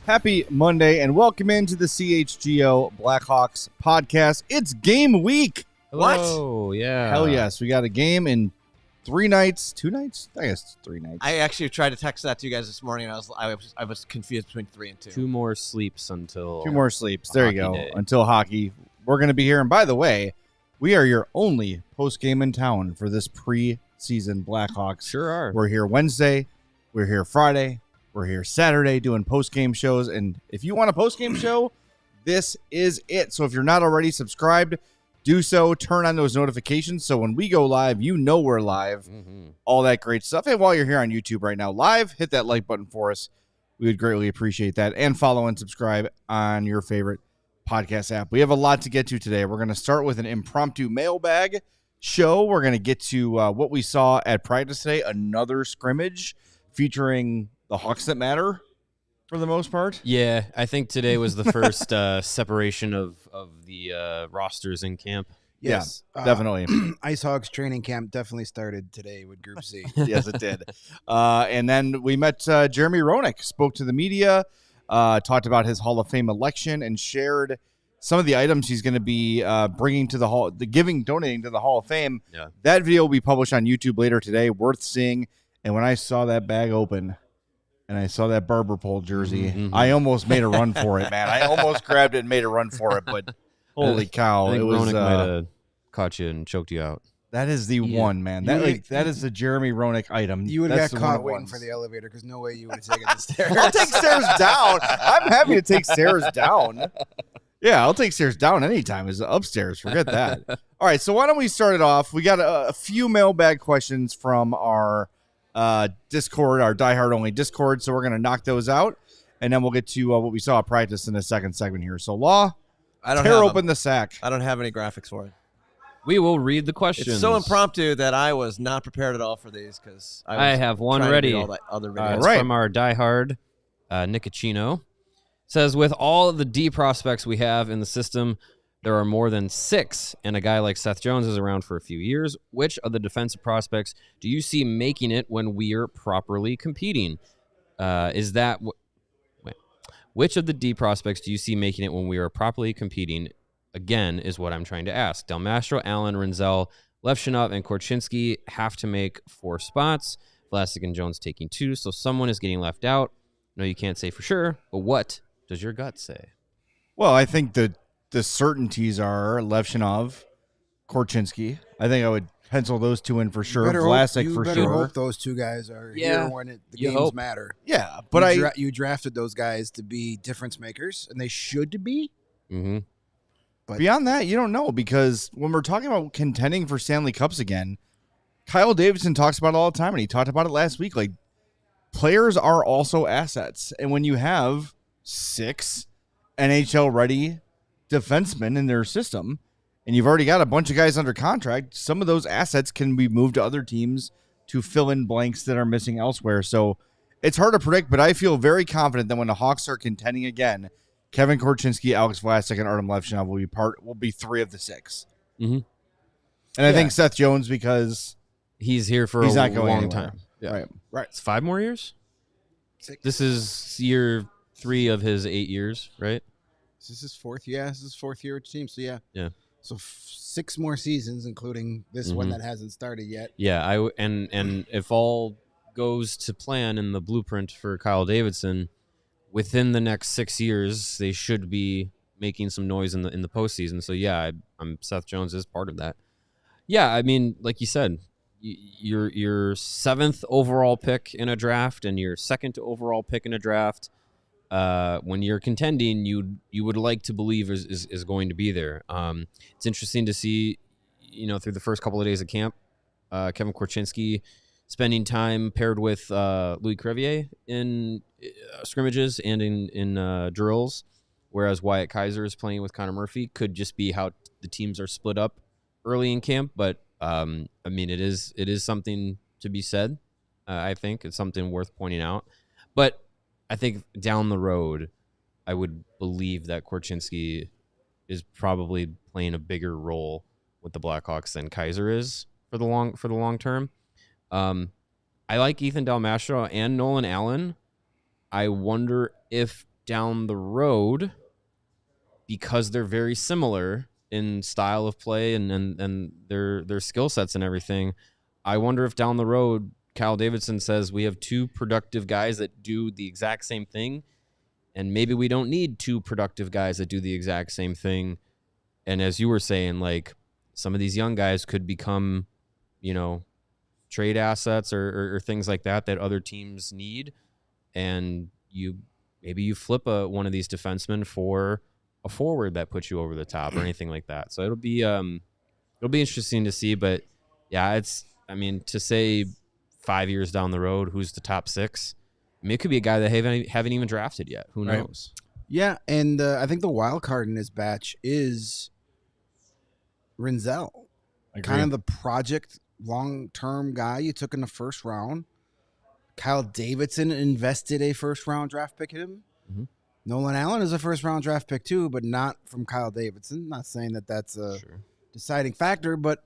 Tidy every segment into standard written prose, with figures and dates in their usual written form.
Happy Monday and welcome into the CHGO Blackhawks Podcast. It's game week. Hello. What? Yeah. Hell yes. We got a game in 3 nights, 2 nights? I guess 3 nights. I actually tried to text that to you guys this morning, and I was confused between 3 and 2. 2 more sleeps until 2 more sleeps. There you go. Day. Until hockey. We're going to be here. And by the way, we are your only post-game in town for this preseason Blackhawks. Sure are. We're here Wednesday. We're here Friday. We're here Saturday doing post-game shows. And if you want a post-game show, this is it. So if you're not already subscribed, do so. Turn on those notifications so when we go live, you know we're live. All that great stuff. And while you're here on YouTube right now live, hit that like button for us. We would greatly appreciate that. And follow and subscribe on your favorite podcast app. We have a lot to get to today. We're going to start with an impromptu mailbag show. We're going to get to what we saw at practice today, another scrimmage featuring the Hawks that matter for the most part. Yeah, I think today was the first separation of the rosters in camp. Yes, definitely. Ice Hawks training camp definitely started today with Group C. Yes, it did. And then we met Jeremy Roenick, spoke to the media, talked about his Hall of Fame election, and shared some of the items he's going to be bringing to the Hall, donating to the Hall of Fame. Yeah. That video will be published on YouTube later today, worth seeing. And when I saw that bag open and I saw that barber pole jersey, I almost made a run for it, man. I almost grabbed it and made a run for it, but holy cow. I think it was Roenick might have caught you and choked you out. that is the one, man. That is the Jeremy Roenick item. You would have That's got the one caught of waiting ones. for the elevator because no way you would have taken the stairs. I'll take stairs down. I'm happy to take stairs down. Yeah, I'll take stairs down anytime. Is upstairs. Forget that. All right, so why don't we start it off? We got a few mailbag questions from our Discord, our diehard only Discord. So we're gonna knock those out, and then we'll get to what we saw at practice in the second segment here. So Law, tear open the sack. I don't have any graphics for it. We will read the questions. It's so impromptu that I was not prepared at all for these because I have one trying to ready. do all that other videos. It's from our diehard Nicocino. Says, with all of the D prospects we have in the system, there are more than 6, and a guy like Seth Jones is around for a few years. Which of the defensive prospects do you see making it when we're properly competing? Which of the D prospects do you see making it when we are properly competing? Again, is what I'm trying to ask. Del Mastro, Allen, Renzel, Levshinov, and Korchinski have to make 4 spots. Vlasic and Jones taking 2, so someone is getting left out. No, you can't say for sure, but what does your gut say? Well, I think the certainties are Levshinov, Korchinski. I think I would pencil those 2 in for sure. Vlasic for better sure. hope those 2 guys are here when the games hope. matter. Yeah, but you drafted those guys to be difference makers, and they should be. Mm-hmm. But beyond that, you don't know, because when we're talking about contending for Stanley Cups again, Kyle Davidson talks about it all the time, and he talked about it last week. Like, players are also assets, and when you have 6 NHL-ready defensemen in their system, and you've already got a bunch of guys under contract, some of those assets can be moved to other teams to fill in blanks that are missing elsewhere. So it's hard to predict, but I feel very confident that when the Hawks are contending again, Kevin Korchinski, Alex Vlasic, and Artem Levshinov will be 3 of the 6. Mm-hmm. And I think Seth Jones, because he's here for he's a not going long anywhere. time. Yeah. Right. It's 5 more years? 6. This is year 3 of his 8 years, right? This is his 4th. Yeah, this is his 4th year with the team. So Yeah. So 6 more seasons, including this one that hasn't started yet. Yeah, and if all goes to plan in the blueprint for Kyle Davidson, within the next 6 years, they should be making some noise in the postseason. So yeah, I'm Seth Jones is part of that. Yeah, I mean, like you said, your 7th overall pick in a draft and your 2nd overall pick in a draft. When you're contending, you would like to believe is going to be there. It's interesting to see, through the first couple of days of camp, Kevin Korchinski spending time paired with Louis Crevier in scrimmages and in drills, whereas Wyatt Kaiser is playing with Connor Murphy. Could just be how the teams are split up early in camp, but I mean, it is something to be said. I think it's something worth pointing out, but I think down the road, I would believe that Korchinski is probably playing a bigger role with the Blackhawks than Kaiser is for the long term. I like Ethan Del Mastro and Nolan Allen. I wonder if down the road, because they're very similar in style of play and their skill sets and everything, I wonder if down the road Kyle Davidson says we have two productive guys that do the exact same thing, and maybe we don't need two productive guys that do the exact same thing. And as you were saying, like, some of these young guys could become, trade assets or things like that other teams need, and maybe you flip one of these defensemen for a forward that puts you over the top or anything like that. So it'll be interesting to see. But yeah, to say 5 years down the road who's the top six, I mean, it could be a guy that haven't even drafted yet. Who knows? Yeah, and I think the wild card in this batch is Rinzel, kind of the project long-term guy you took in the first round. Kyle Davidson invested a first-round draft pick in him. Mm-hmm. Nolan Allen is a first-round draft pick too, but not from Kyle Davidson. Not saying that that's a deciding factor, but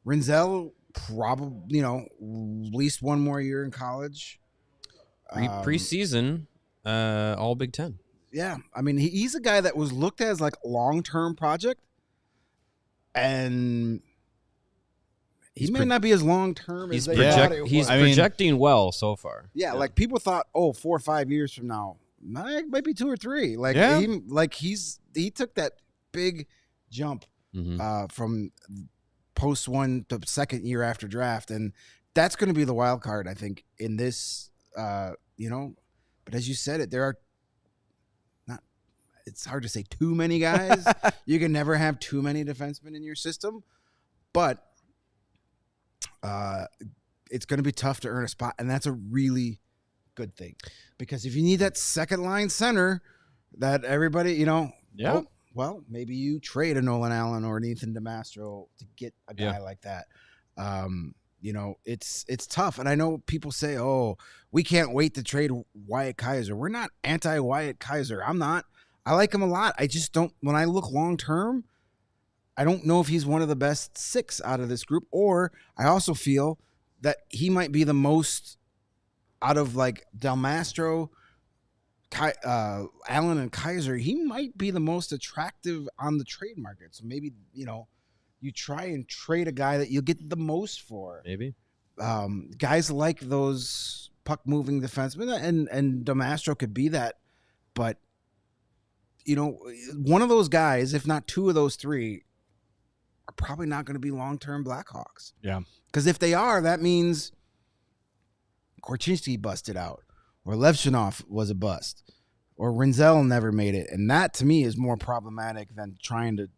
Rinzel probably, at least one more year in college. Preseason, all Big Ten. Yeah, I mean, he's a guy that was looked at as like long-term project, and he may not be as long-term as they thought it was. He's projecting well so far. Yeah, like people thought, 4 or 5 years from now, it might be 2 or 3. Like, he took that big jump from post one to second year after draft, and that's going to be the wild card, I think, in this. But as you said, there are not. It's hard to say too many guys. You can never have too many defensemen in your system, but it's going to be tough to earn a spot, and that's a really good thing, because if you need that second line center that everybody, well, maybe you trade a Nolan Allen or an Ethan DeMastro to get a guy like that. It's tough, and I know people say, "Oh, we can't wait to trade Wyatt Kaiser." We're not anti-Wyatt Kaiser. I'm not. I like him a lot. I just don't. When I look long term, I don't know if he's one of the best 6 out of this group, or I also feel that he might be the most out of like Del Mastro, Allen, and Kaiser. He might be the most attractive on the trade market. So maybe, you try and trade a guy that you'll get the most for. Maybe. Guys like those puck-moving defensemen, and DeMastro could be that. But, one of those guys, if not 2 of those 3, are probably not going to be long-term Blackhawks. Yeah. Because if they are, that means Korchinski busted out, or Levshunov was a bust, or Rinzel never made it. And that, to me, is more problematic than trying to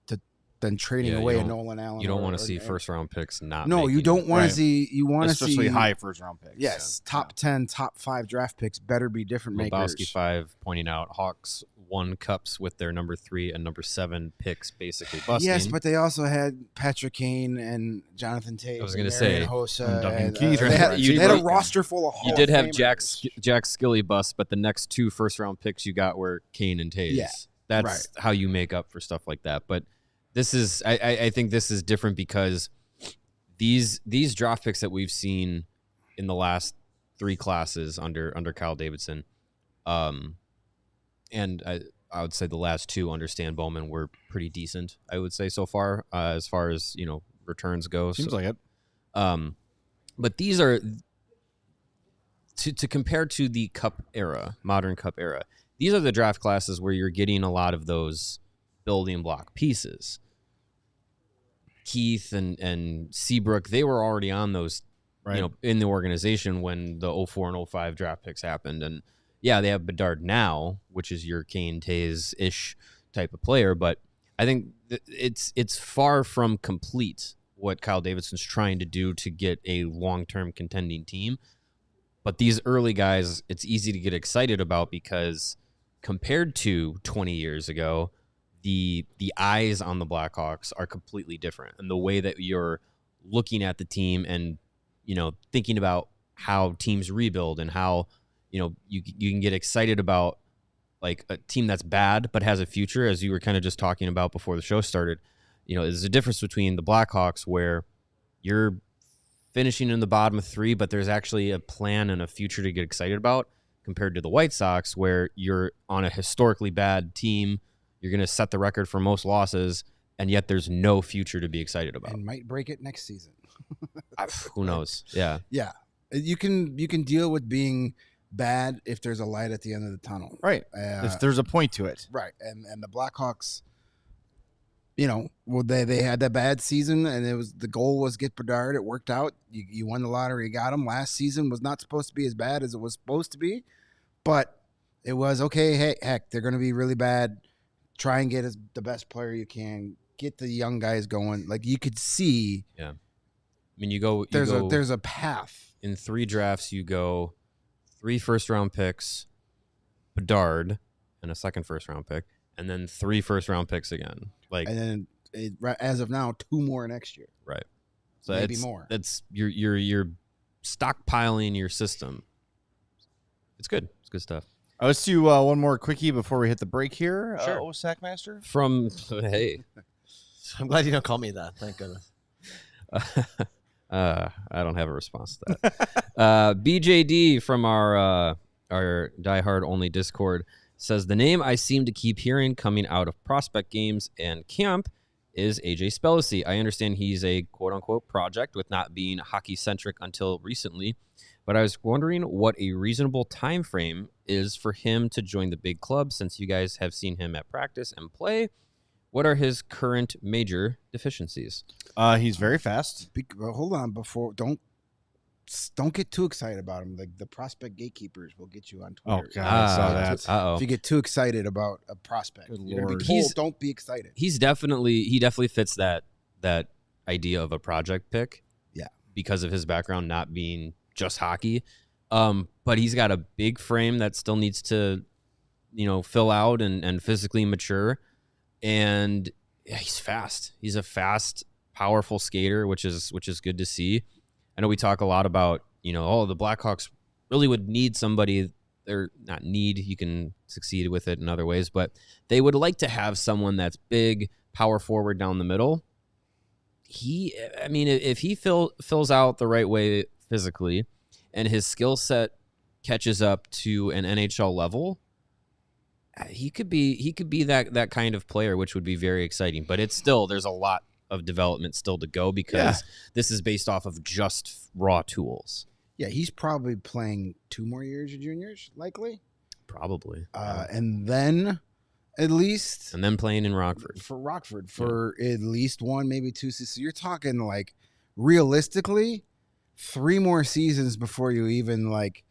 trading away a Nolan Allen. You don't want to see first-round picks not. No, you don't want to see. You want to see especially high first-round picks. Yes, top 10, top 5 draft picks better be different makers. Lebowski 5 pointing out Hawks won cups with their number 3 and number 7 picks basically busting. Yes, but they also had Patrick Kane and Jonathan Tate. I was going to say Hossa Duncan Keith. They had a roster full of Hall You did of have Famers. Jack Skilly bust, but the next 2 first-round picks you got were Kane and Taves. Yeah, That's how you make up for stuff like that. But this is, I think this is different because these draft picks that we've seen in the last 3 classes under Kyle Davidson, and I would say the last 2 under Stan Bowman were pretty decent, I would say, so far as returns go. Seems like it. But these are to compare to the Cup era, modern Cup era. These are the draft classes where you're getting a lot of those building block pieces. Keith and Seabrook, they were already on those, in the organization when the 04 and 05 draft picks happened. And yeah, they have Bedard now, which is your Kane Taves-ish type of player. But I think it's far from complete what Kyle Davidson's trying to do to get a long-term contending team. But these early guys, it's easy to get excited about because compared to 20 years ago, the eyes on the Blackhawks are completely different. And the way that you're looking at the team and, thinking about how teams rebuild and how, you can get excited about like a team that's bad but has a future, as you were kind of just talking about before the show started. There's a difference between the Blackhawks where you're finishing in the bottom of 3, but there's actually a plan and a future to get excited about, compared to the White Sox, where you're on a historically bad team. You're going to set the record for most losses, and yet there's no future to be excited about. And might break it next season. Who knows? Yeah. Yeah. You can deal with being bad if there's a light at the end of the tunnel. Right. If there's a point to it. Right. And the Blackhawks, they had that bad season, and the goal was get Bedard. It worked out. You won the lottery, you got him. Last season was not supposed to be as bad as it was supposed to be, but it was okay. Hey, heck, they're going to be really bad. Try and get the best player you can. Get the young guys going. Like, you could see. Yeah. I mean, there's a path. In 3 drafts, you go 3 first-round picks, Bedard, and a second first-round pick, and then 3 first-round picks again. And then as of now, 2 more next year. Right. So maybe more. That's you're stockpiling your system. It's good. It's good stuff. Let's do one more quickie before we hit the break here. Sure. Sackmaster. Hey. I'm glad you don't call me that. Thank goodness. I don't have a response to that. BJD from our diehard only Discord says, the name I seem to keep hearing coming out of prospect games and camp is AJ Spellacy. I understand he's a quote-unquote project with not being hockey-centric until recently, but I was wondering what a reasonable time frame is for him to join the big club, since you guys have seen him at practice and play. What are his current major deficiencies? He's very fast. Hold on, don't get too excited about him. Like, the prospect gatekeepers will get you on Twitter. Oh God, I saw that. Uh-oh. If you get too excited about a prospect, you're gonna be told, don't be excited. He definitely fits that idea of a project pick. Yeah, because of his background not being just hockey. But he's got a big frame that still needs to, fill out and physically mature. And he's fast. He's a fast, powerful skater, which is good to see. I know we talk a lot about, the Blackhawks really would need somebody. They're not need. You can succeed with it in other ways, but they would like to have someone that's big, power forward down the middle. If he fills out the right way physically, and his skill set catches up to an NHL level, he could be that kind of player, which would be very exciting. But there's a lot of development still to go, because this is based off of just raw tools. Yeah, he's probably playing 2 more years of juniors, likely. Probably. And then at least. And then playing in Rockford. For at least 1, maybe 2 seasons. So you're talking, like, realistically, 3 more seasons before you even, like,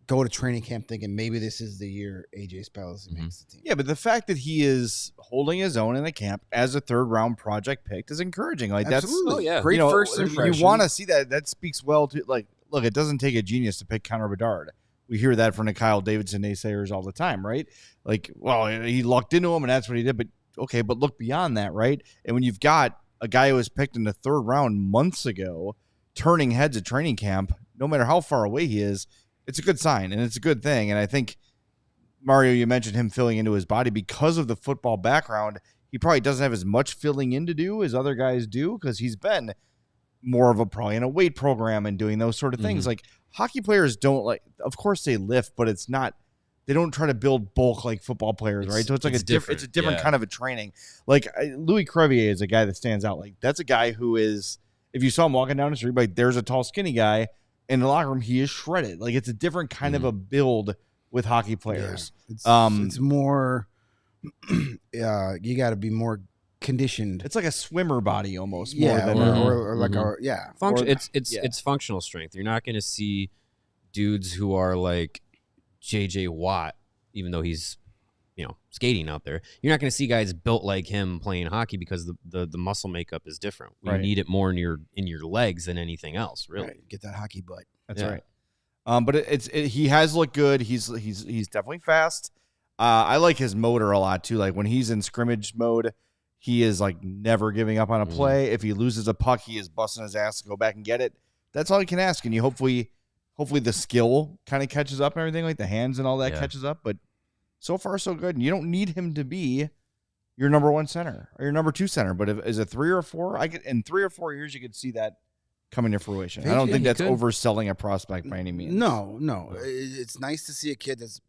go to training camp thinking maybe this is the year AJ Spellacy makes the team. Yeah, but the fact that he is holding his own in the camp as a 3rd-round project pick is encouraging. Like, absolutely. That's great first impression. You want to see that. That speaks well to, like, look, it doesn't take a genius to pick Connor Bedard. We hear that from the Kyle Davidson naysayers all the time, right? Like, well, he lucked into him and that's what he did. But okay, but look beyond that, right? And when you've got a guy who was picked in the 3rd round months ago, turning heads at training camp, no matter how far away he is, it's a good sign and it's a good thing. And I think, Mario, you mentioned him filling into his body because of the football background. He probably doesn't have as much filling in to do as other guys do, because he's been more of probably in a weight program and doing those sort of things. Like, hockey players don't, like, of course they lift, but it's not, they don't try to build bulk like football players, right? So it's like it's a different kind of a training. Like, Louis Crevier is a guy that stands out. Like, that's a guy who is, if you saw him walking down the street, like, there's a tall, skinny guy. In the locker room, he is shredded. Like, it's a different kind of a build with hockey players. Yeah. It's more, you got to be more conditioned. It's like a swimmer body almost. Yeah, more than or like it's functional strength. You're not going to see dudes who are like JJ Watt, even though he's skating out there. You're not going to see guys built like him playing hockey, because the muscle makeup is different. You need it more in your legs than anything else, really. Right. Get that hockey butt. That's right. But he has looked good. He's definitely fast. I like his motor a lot too. Like, when he's in scrimmage mode, he is like never giving up on a play. If he loses a puck, he is busting his ass to go back and get it. That's all you can ask. And you hopefully the skill kind of catches up and everything, like the hands and all that catches up. But so far, so good. And you don't need him to be your number 1 center or your number 2 center. But if as a 3 or 4, in 3 or 4 years, you could see that coming to fruition. I don't think that's overselling a prospect by any means. No. It's nice to see a kid that's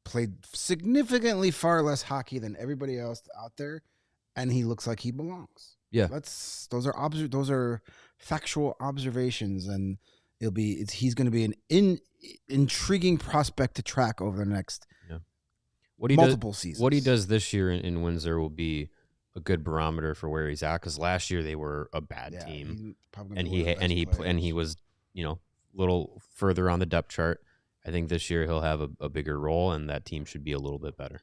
played significantly far less hockey than everybody else out there, and he looks like he belongs. Yeah, those are factual observations, and he's going to be an intriguing prospect to track over the next multiple seasons. What he does this year in Windsor will be a good barometer for where he's at, because last year they were a bad team, and he was a little further on the depth chart. I think this year he'll have a bigger role, and that team should be a little bit better.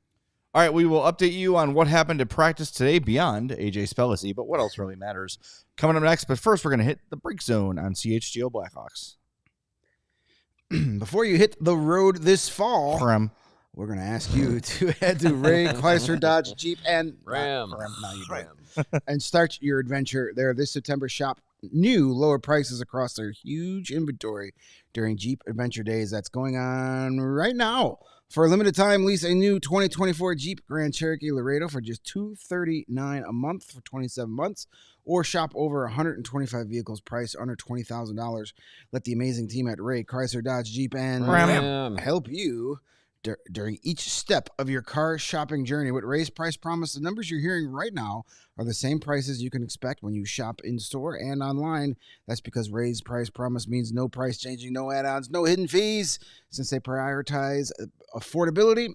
All right, we will update you on what happened at practice today beyond AJ Spelliscy, but what else really matters coming up next. But first, we're going to hit the break zone on CHGO Blackhawks. Before you hit the road this fall, we're going to ask you to head to Ray Chrysler Dodge Jeep and Ram. And start your adventure there this September. Shop new lower prices across their huge inventory during Jeep Adventure Days. That's going on right now. For a limited time, lease a new 2024 Jeep Grand Cherokee Laredo for just $239 a month for 27 months, or shop over 125 vehicles priced under $20,000. Let the amazing team at Ray Chrysler Dodge Jeep and Ram help you during each step of your car shopping journey. With Ray's Price Promise, the numbers you're hearing right now are the same prices you can expect when you shop in store and online. That's because Ray's Price Promise means no price changing, no add-ons, no hidden fees. Since they prioritize affordability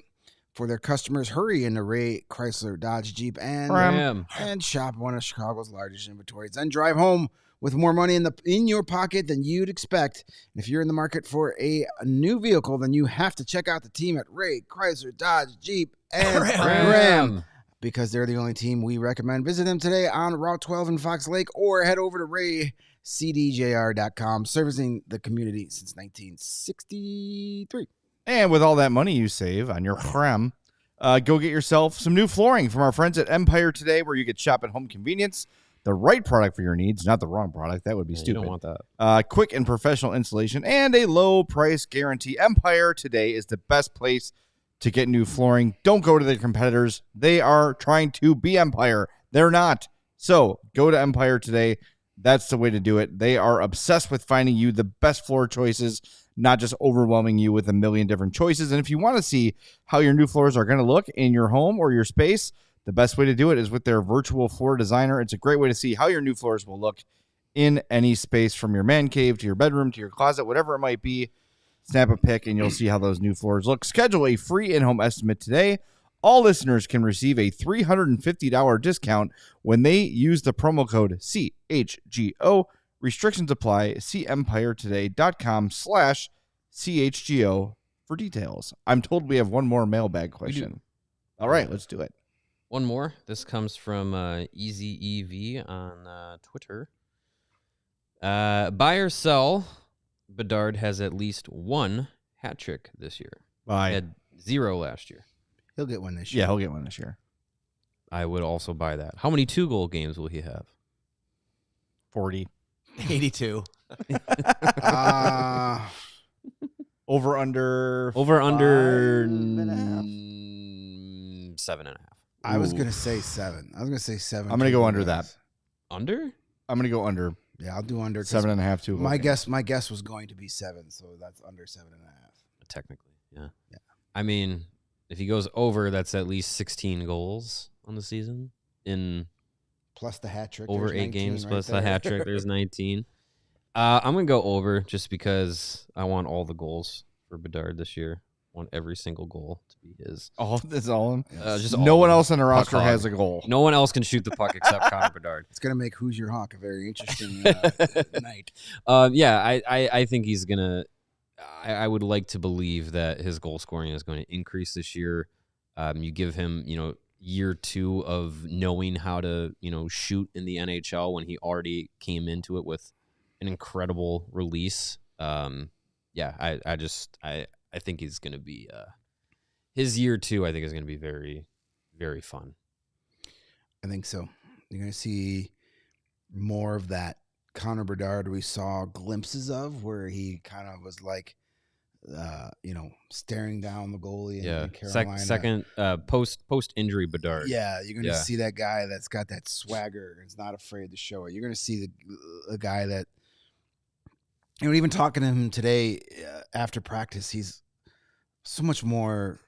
for their customers, hurry into Ray Chrysler Dodge Jeep and Ram and shop one of Chicago's largest inventories. Then drive home with more money in your pocket than you'd expect. And if you're in the market for a new vehicle, then you have to check out the team at Ray Chrysler Dodge Jeep and Ram, because they're the only team we recommend. Visit them today on Route 12 in Fox Lake, or head over to raycdjr.com, servicing the community since 1963. And with all that money you save on your Ram, go get yourself some new flooring from our friends at Empire today, where you get shop at home convenience. The right product for your needs, not the wrong product. That would be stupid. You don't want that. Quick and professional installation and a low price guarantee. Empire today is the best place to get new flooring. Don't go to their competitors. They are trying to be Empire. They're not. So go to Empire today. That's the way to do it. They are obsessed with finding you the best floor choices, not just overwhelming you with a million different choices. And if you want to see how your new floors are going to look in your home or your space, the best way to do it is with their virtual floor designer. It's a great way to see how your new floors will look in any space, from your man cave to your bedroom to your closet, whatever it might be. Snap a pic and you'll see how those new floors look. Schedule a free in-home estimate today. All listeners can receive a $350 discount when they use the promo code CHGO. Restrictions apply. See empiretoday.com/CHGO for details. I'm told we have one more mailbag question. All right, let's do it. One more. This comes from Easy EV on Twitter. Buy or sell, Bedard has at least one hat trick this year. Buy. He had 0 last year. He'll get one this year. Yeah, he'll get one this year. I would also buy that. How many 2-goal games will he have? 40. 82. Over under 7.5. I was gonna say 7. I was gonna say 7. I'm gonna go under that. Under? I'm gonna go under. Yeah, I'll do under. 7.5 2. My guess was going to be 7, so that's under 7.5. Technically, yeah. I mean, if he goes over, that's at least 16 goals on the season plus the hat trick. Over 8 games plus the hat trick. There's 19. I'm gonna go over just because I want all the goals for Bedard this year. Want every single goal to be his. All this all. Just no one else on the roster has a goal. No one else can shoot the puck except Connor Bedard. It's gonna make Who's Your Hawk a very interesting night. I think he's gonna. I would like to believe that his goal scoring is going to increase this year. You give him, year 2 of knowing how to, shoot in the NHL when he already came into it with an incredible release. I think he's going to be his year 2. I think is going to be very, very fun. I think so. You're going to see more of that Connor Bedard we saw glimpses of, where he kind of was like staring down the goalie Yeah, in Carolina. second post injury Bedard. Yeah, you're going to see that guy that's got that swagger and is not afraid to show it. You're going to see the guy that, even talking to him today after practice, he's so much more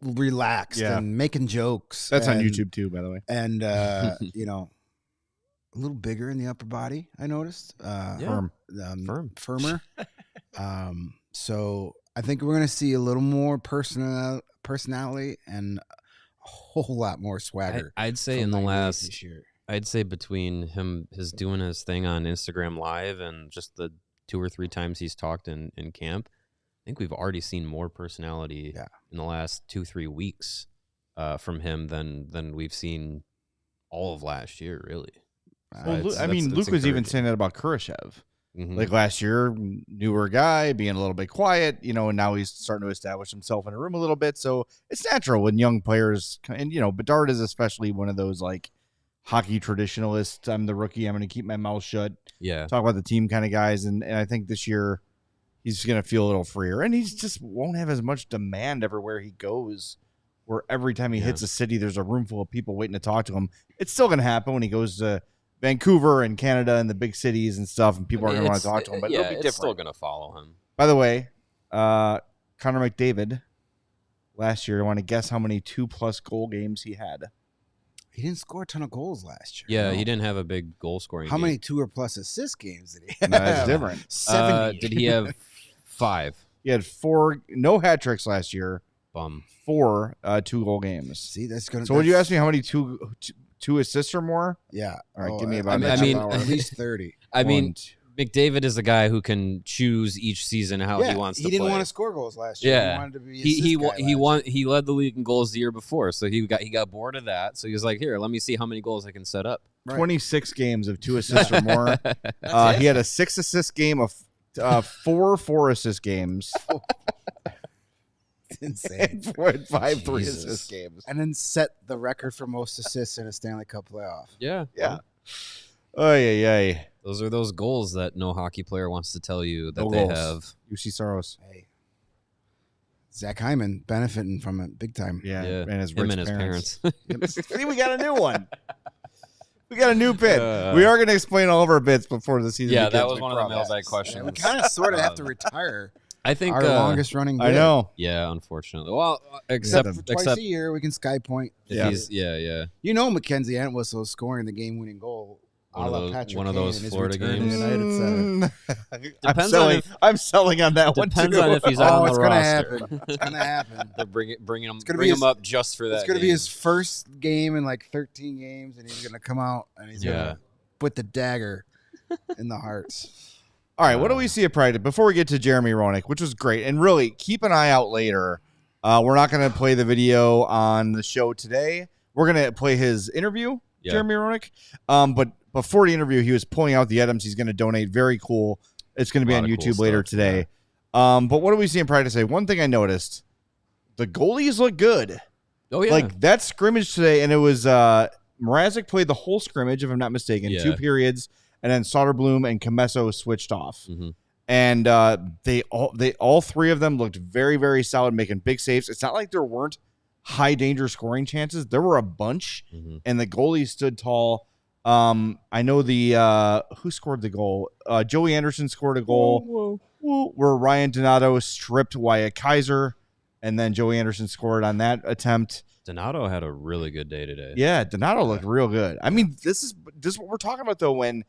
relaxed and making jokes. That's on YouTube too, by the way. And a little bigger in the upper body, I noticed. Firmer. So I think we're going to see a little more personality and a whole lot more swagger. I'd say in the last this year. I'd say between his doing his thing on Instagram Live and just the 2 or 3 times he's talked in camp, I think we've already seen more personality in the last 2-3 weeks from him than we've seen all of last year, really. Well, Luke was even saying that about Kurashev. Mm-hmm. Like last year, newer guy, being a little bit quiet, and now he's starting to establish himself in a room a little bit. So it's natural when young players, and Bedard is especially one of those like hockey traditionalists. I'm the rookie. I'm going to keep my mouth shut. Yeah. Talk about the team kind of guys. And I think this year he's going to feel a little freer, and he just won't have as much demand everywhere he goes, where every time he hits a city, there's a room full of people waiting to talk to him. It's still going to happen when he goes to Vancouver and Canada and the big cities and stuff, and people are going to want to talk to him, but it'll be different. It's still going to follow him. By the way, Connor McDavid last year, I want to guess how many 2+ goal games he had. He didn't score a ton of goals last year. Yeah, he didn't have a big goal scoring How game. many 2 or plus assist games did he have? No, that's different. 70. Did he have 5? He had 4, no hat tricks last year. Bum. 4 2-goal games. See, that's going to. So would you ask me how many two assists or more? Yeah. All right, give me about at least 30. McDavid is the guy who can choose each season how he wants to play. He didn't want to score goals last year. Yeah. He wanted to be he led the league in goals the year before, so he got bored of that. So he was like, "Here, let me see how many goals I can set up." Right. 26 games of 2 assists or more. He had a 6 assist game of 4 4-assist games. It's insane. And 4 and 5 3-assist games. And then set the record for most assists in a Stanley Cup playoff. Yeah. Oh, yeah. Those are those goals that no hockey player wants to tell you that they have. UC Saros. Hey. Zach Hyman benefiting from it big time. Yeah. And his parents. See, we got a new one. We got a new bit. We are going to explain all of our bits before the season begins. Yeah, that was one of the mailbag questions. We kind of sort of have to retire. I think our longest running bit. I know. Yeah, unfortunately. Well, except twice a year we can Sky Point. Yeah. Mackenzie Entwistle scoring the game-winning goal. One of those Florida games. I'm selling on that one too. Depends on if he's on the roster. It's gonna happen. They're bringing him up just for that. It's gonna be his first game in like 13 games, and he's gonna come out and he's gonna put the dagger in the hearts. All right, what do we see at Pride? Before we get to Jeremy Roenick, which was great, and really keep an eye out later. We're not going to play the video on the show today. We're going to play his interview, Jeremy Roenick. But before the interview, he was pulling out the items he's going to donate. Very cool. It's going to be on YouTube later today. But what do we see in Pride today? One thing I noticed, the goalies look good. Oh, yeah. Like that scrimmage today, and it was Mrazek played the whole scrimmage, if I'm not mistaken, 2 periods. And then Soderblom and Comesso switched off. Mm-hmm. And they all 3 of them looked very, very solid, making big saves. It's not like there weren't high danger scoring chances. There were a bunch, and the goalie stood tall. I know who scored the goal? Joey Anderson scored a goal where Ryan Donato stripped Wyatt Kaiser, and then Joey Anderson scored on that attempt. Donato had a really good day today. Yeah, Donato looked real good. I mean, this is what we're talking about, though, when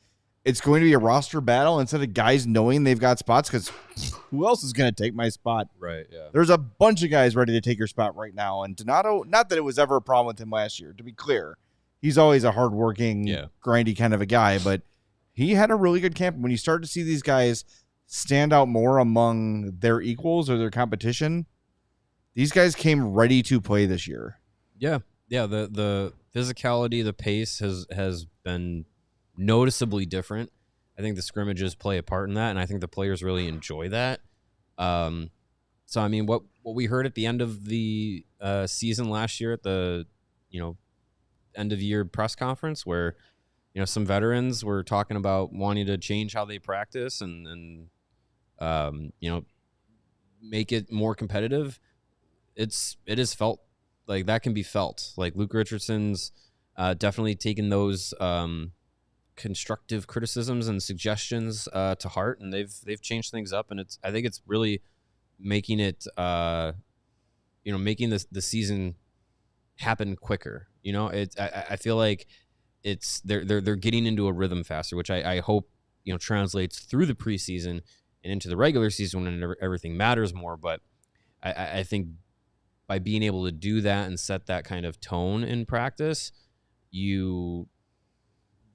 it's going to be a roster battle instead of guys knowing they've got spots, because who else is going to take my spot? Right, yeah. There's a bunch of guys ready to take your spot right now. And Donato, not that it was ever a problem with him last year, to be clear. He's always a hardworking, grindy kind of a guy, but he had a really good camp. When you start to see these guys stand out more among their equals or their competition, these guys came ready to play this year. Yeah. The physicality, the pace has been noticeably different. I think the scrimmages play a part in that, and I think the players really enjoy that. So I mean, what we heard at the end of the season last year at the end of year press conference, where some veterans were talking about wanting to change how they practice and make it more competitive, it is felt like that can be felt. Like Luke Richardson's definitely taken those constructive criticisms and suggestions to heart, and they've changed things up, and I think it's really making it making the season happen quicker. I feel like they're getting into a rhythm faster, which I hope translates through the preseason and into the regular season when everything matters more. But I think by being able to do that and set that kind of tone in practice,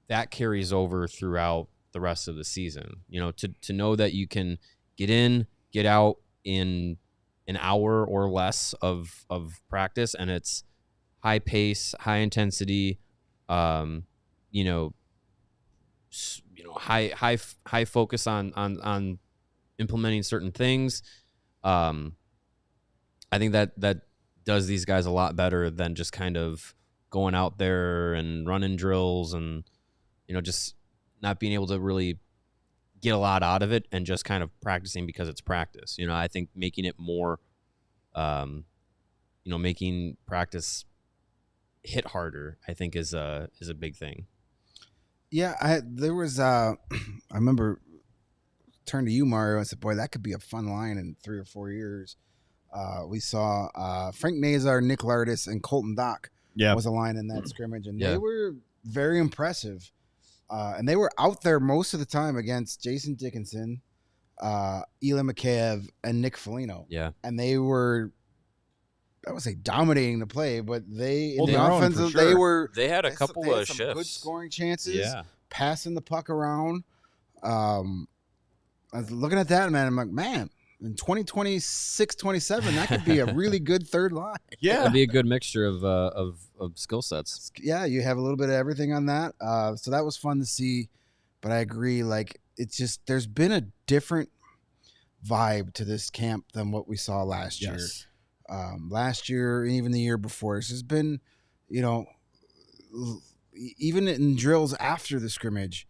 that carries over throughout the rest of the season. To know that you can get in, get out in an hour or less of practice, and it's high pace, high intensity, high focus on implementing certain things. I think that does these guys a lot better than just kind of going out there and running drills and just not being able to really get a lot out of it and just kind of practicing because it's practice. I think making it more, making practice hit harder, I think is a big thing. Yeah, there was I remember turned to you, Mario, and said, boy, that could be a fun line in 3 or 4 years. We saw Frank Nazar, Nick Lardis, and Colton Dock was a line in that scrimmage, and they were very impressive. And they were out there most of the time against Jason Dickinson, Eli Mikheyev, and Nick Foligno. Yeah. And they were, I would say, dominating the play, but they, in Holding the their own, offensive, for sure. They had a couple of some shifts. good scoring chances, passing the puck around. I was looking at that, man. I'm like, man, in 2026, 27, that could be a really good third line. Yeah. It'd be a good mixture of skill sets. Yeah, you have a little bit of everything on that. So that was fun to see. But I agree, like, it's just, there's been a different vibe to this camp than what we saw last year. Last year, and even the year before, this has been, even in drills after the scrimmage,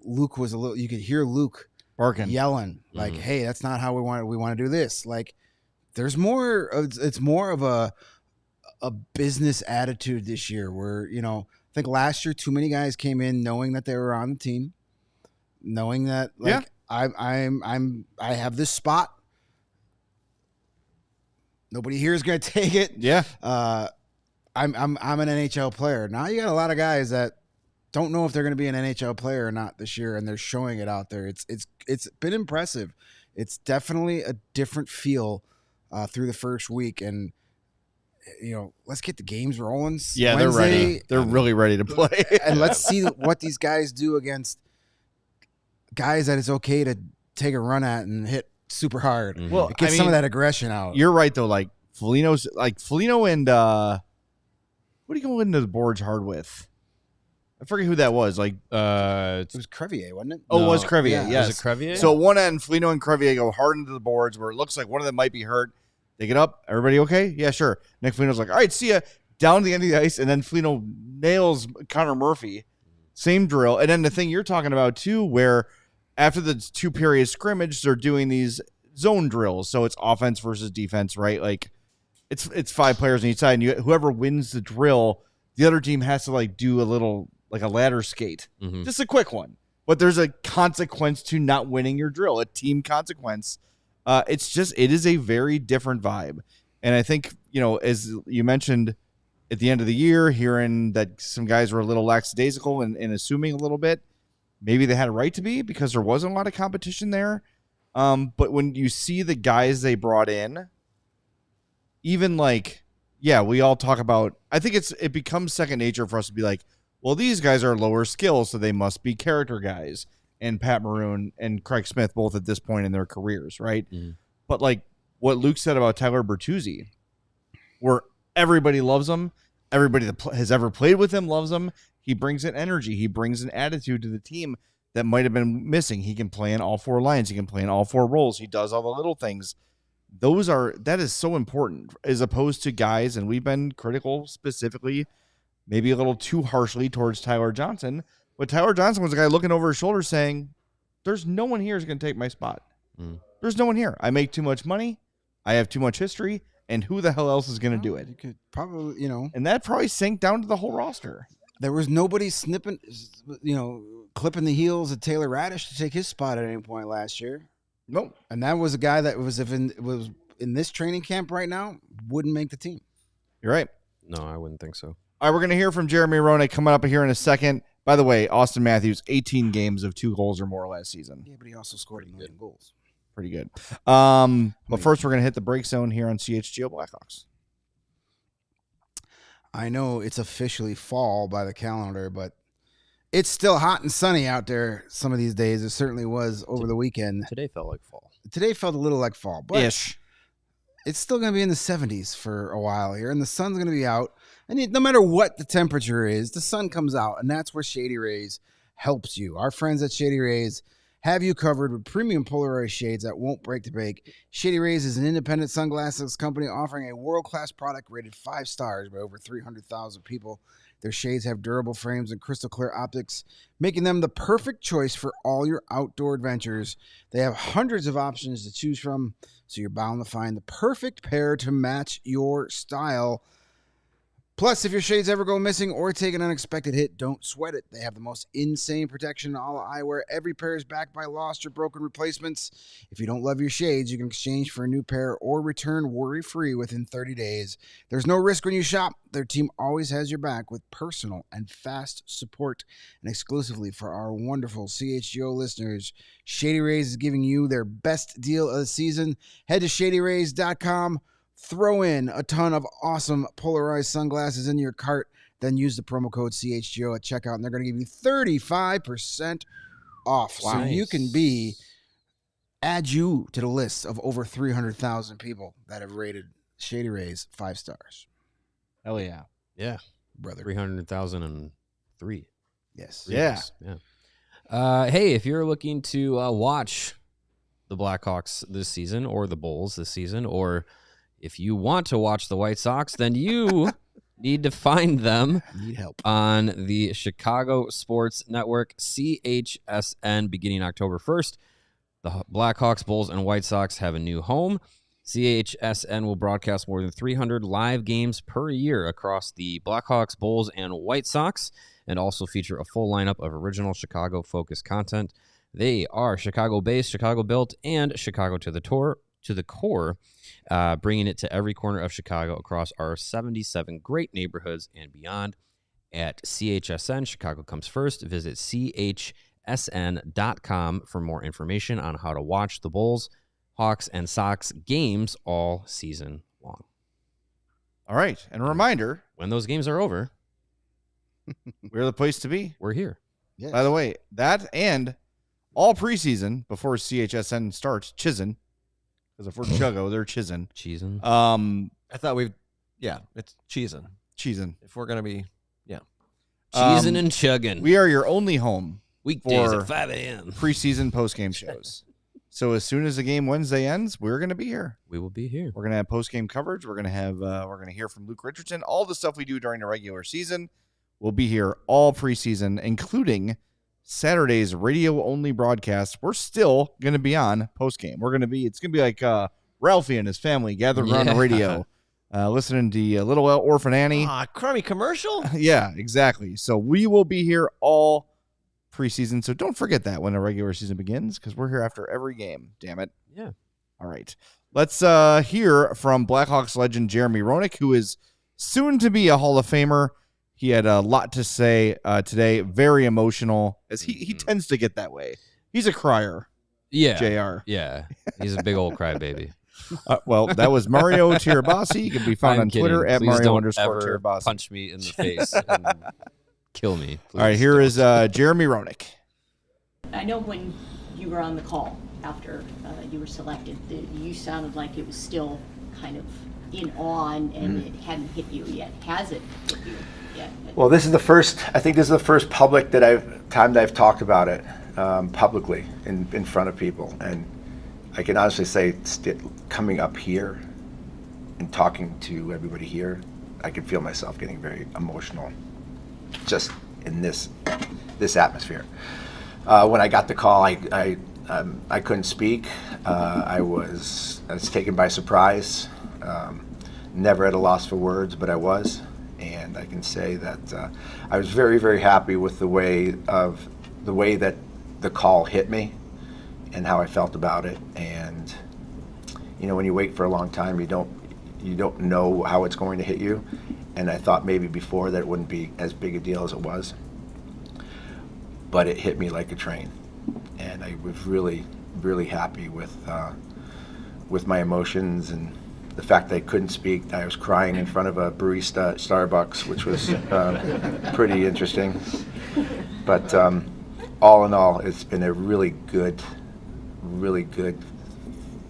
Luke was a little, you could hear Luke barking, yelling, like, hey, that's not how we want to do this. Like, there's more, it's more of a business attitude this year where, I think last year too many guys came in knowing that they were on the team, knowing that, like, I have this spot. Nobody here is going to take it. Yeah. I'm an NHL player. Now you got a lot of guys that don't know if they're going to be an NHL player or not this year, and they're showing it out there. It's been impressive. It's definitely a different feel through the first week, and let's get the games rolling. Yeah, Wednesday, they're ready. They're really ready to play. And let's see what these guys do against guys that it's okay to take a run at and hit super hard. Well, get some of that aggression out. You're right though. Like Foligno and what do you go into the boards hard with? I forget who that was. Like it was Crevier, wasn't it? Oh, it was Crevier. Yeah. Yes. Was it Crevier? So at one end, Foligno and Crevier go hard into the boards where it looks like one of them might be hurt. They get up. Everybody okay? Yeah, sure. Nick Foligno's like, all right, see ya. Down to the end of the ice, and then Foligno nails Connor Murphy. Same drill. And then the thing you're talking about too, where after the 2-period scrimmage, they're doing these zone drills. So it's offense versus defense, right? Like it's 5 players on each side, and whoever wins the drill, the other team has to like do a little, like a ladder skate. Just a quick one. But there's a consequence to not winning your drill, a team consequence. It is a very different vibe. And I think, as you mentioned at the end of the year, hearing that some guys were a little lackadaisical and assuming a little bit, maybe they had a right to be because there wasn't a lot of competition there. But when you see the guys they brought in, even like, we all talk about, I think it becomes second nature for us to be like, well, these guys are lower skill, so they must be character guys. And Pat Maroon and Craig Smith both at this point in their careers, right? But like what Luke said about Tyler Bertuzzi, where everybody loves him, everybody that has ever played with him loves him. He brings an energy, he brings an attitude to the team that might have been missing. He can play in all 4 lines, he can play in all 4 roles, he does all the little things. That is so important, as opposed to guys, and we've been critical specifically, maybe a little too harshly towards Tyler Johnson. But Tyler Johnson was a guy looking over his shoulder saying, there's no one here who's going to take my spot. There's no one here. I make too much money. I have too much history. And who the hell else is going to do it? You could probably, And that probably sank down to the whole roster. There was nobody snipping, clipping the heels of Taylor Radish to take his spot at any point last year. Nope. And that was a guy that was in this training camp right now, wouldn't make the team. You're right. No, I wouldn't think so. All right, we're going to hear from Jeremy Roenick coming up here in a second. By the way, Austin Matthews, 18 games of 2 goals or more last season. Yeah, but he also scored 1 million goals. Pretty good. But first, we're going to hit the break zone here on CHGO Blackhawks. I know it's officially fall by the calendar, but it's still hot and sunny out there some of these days. It certainly was over the weekend. Today felt like fall. Today felt a little like fall, but Ish. it's still going to be in the 70s for a while here, and the sun's going to be out. And no matter what the temperature is, the sun comes out, and that's where Shady Rays helps you. Our friends at Shady Rays have you covered with premium polarized shades that won't break the bank. Shady Rays is an independent sunglasses company offering a world-class product rated 5 stars by over 300,000 people. Their shades have durable frames and crystal clear optics, making them the perfect choice for all your outdoor adventures. They have hundreds of options to choose from, so you're bound to find the perfect pair to match your style. Plus, if your shades ever go missing or take an unexpected hit, don't sweat it. They have the most insane protection in all eyewear. Every pair is backed by lost or broken replacements. If you don't love your shades, you can exchange for a new pair or return worry-free within 30 days. There's no risk when you shop. Their team always has your back with personal and fast support. And exclusively for our wonderful CHGO listeners, Shady Rays is giving you their best deal of the season. Head to shadyrays.com. Throw in a ton of awesome polarized sunglasses in your cart, then use the promo code CHGO at checkout, and they're going to give you 35% off. Wow. So you can add you to the list of over 300,000 people that have rated Shady Rays 5 stars. Hell yeah. Yeah. Brother. 300,003. Yes. Yeah. Hey, if you're looking to watch the Blackhawks this season or the Bulls this season, or if you want to watch the White Sox, then you need to find them. Need help. On the Chicago Sports Network, CHSN, beginning October 1st. The Blackhawks, Bulls, and White Sox have a new home. CHSN will broadcast more than 300 live games per year across the Blackhawks, Bulls, and White Sox, and also feature a full lineup of original Chicago-focused content. They are Chicago-based, Chicago-built, and Chicago to the core, bringing it to every corner of Chicago across our 77 great neighborhoods and beyond. At CHSN, Chicago comes first. Visit chsn.com for more information on how to watch the Bulls, Hawks, and Sox games all season long. All right. And a reminder, when those games are over, we're the place to be. We're here. Yes. By the way, that and all preseason before CHSN starts, Chisin. Because if we're Chuggo, they're Chisin. Cheesin'. I thought it's cheesin'. Cheesin. If we're going to be, Cheesin' and chugging. We are your only home Weekdays for at 5 a.m. preseason postgame shows. So as soon as the game Wednesday ends, we're going to be here. We will be here. We're going to have postgame coverage. We're going to hear from Luke Richardson. All the stuff we do during the regular season, we'll be here all preseason, including Saturday's radio-only broadcast. We're still going to be on postgame. It's going to be like Ralphie and his family gathered around the radio, listening to Little Orphan Annie. Crummy commercial? Yeah, exactly. So we will be here all preseason. So don't forget that when the regular season begins, because we're here after every game. Damn it. Yeah. All right. Let's hear from Blackhawks legend Jeremy Roenick, who is soon to be a Hall of Famer. He had a lot to say today, very emotional, as he tends to get that way. He's a crier, Yeah. JR. Yeah. He's a big old crybaby. Well, that was Mario Tirabassi. You can be found I'm on kidding. Twitter at Please don't Mario_Tirabassi. ever punch me in the face and kill me. All right, here is Jeremy Roenick. I know when you were on the call after you were selected, you sounded like it was still kind of in awe and it hadn't hit you yet. Has it hit you yet? Well, this is the first public time that I've talked about it publicly in front of people. And I can honestly say, coming up here and talking to everybody here, I can feel myself getting very emotional just in this atmosphere. When I got the call, I I couldn't speak. I was taken by surprise. Never at a loss for words, but I was. And I can say that I was very, very happy with the way that the call hit me and how I felt about it. And when you wait for a long time, you don't know how it's going to hit you. And I thought maybe before that it wouldn't be as big a deal as it was, but it hit me like a train. And I was really, really happy with my emotions and the fact that I couldn't speak. I was crying in front of a barista at Starbucks, which was pretty interesting. But all in all, it's been a really good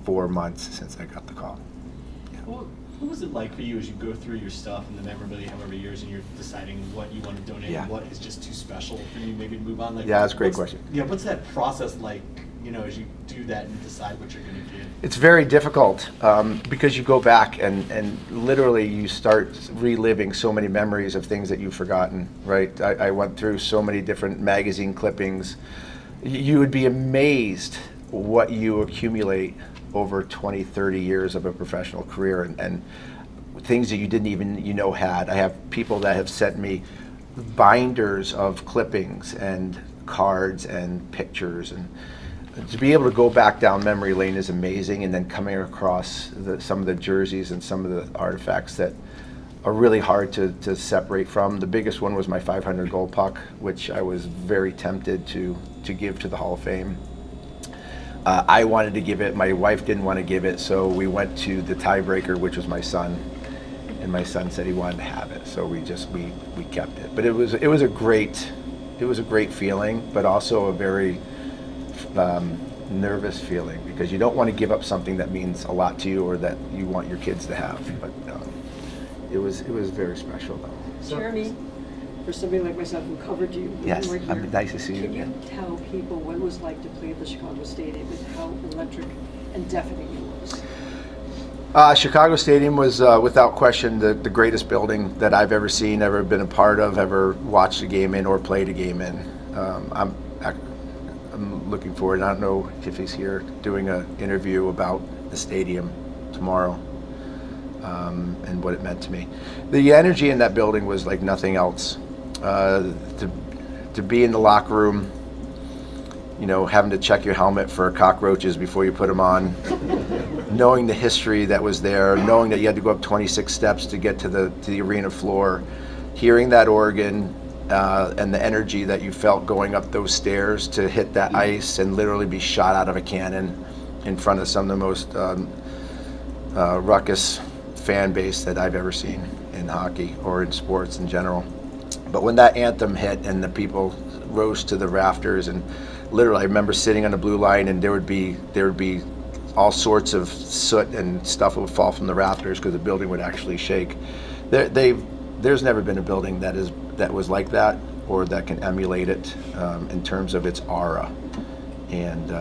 4 months since I got the call. Yeah. What was it like for you as you go through your stuff and the memorabilia however years and you're deciding what you want to donate and what is just too special for you maybe to move on? Yeah, that's a great question. Yeah, what's that process like, as you do that and decide what you're going to do? It's very difficult because you go back and literally you start reliving so many memories of things that you've forgotten, right? I went through so many different magazine clippings. You would be amazed what you accumulate over 20, 30 years of a professional career and things that you didn't even had. I have people that have sent me binders of clippings and cards and pictures, and to be able to go back down memory lane is amazing. And then coming across some of the jerseys and some of the artifacts that are really hard to separate from. The biggest one was my 500 gold puck, which I was very tempted to give to the Hall of Fame. I wanted to give it, my wife didn't want to give it, so we went to the tiebreaker, which was my son, and my son said he wanted to have it, so we kept it. But it was a great feeling, but also a very nervous feeling, because you don't want to give up something that means a lot to you or that you want your kids to have. But it was very special though. Jeremy, for somebody like myself who covered you, yes, you were here, nice to see you again. Can you tell people what it was like to play at the Chicago Stadium and how electric and deafening it was? Chicago Stadium was without question the greatest building that I've ever seen, ever been a part of, ever watched a game in or played a game in. I'm looking forward. I don't know if he's here doing an interview about the stadium tomorrow and what it meant to me. The energy in that building was like nothing else. To be in the locker room, having to check your helmet for cockroaches before you put them on, knowing the history that was there, knowing that you had to go up 26 steps to get to the arena floor, hearing that organ, and the energy that you felt going up those stairs to hit that ice and literally be shot out of a cannon in front of some of the most ruckus fan base that I've ever seen in hockey or in sports in general. But when that anthem hit and the people rose to the rafters, and literally I remember sitting on the blue line and there would be all sorts of soot and stuff that would fall from the rafters because the building would actually shake. There's never been a building that was like that or that can emulate it in terms of its aura. And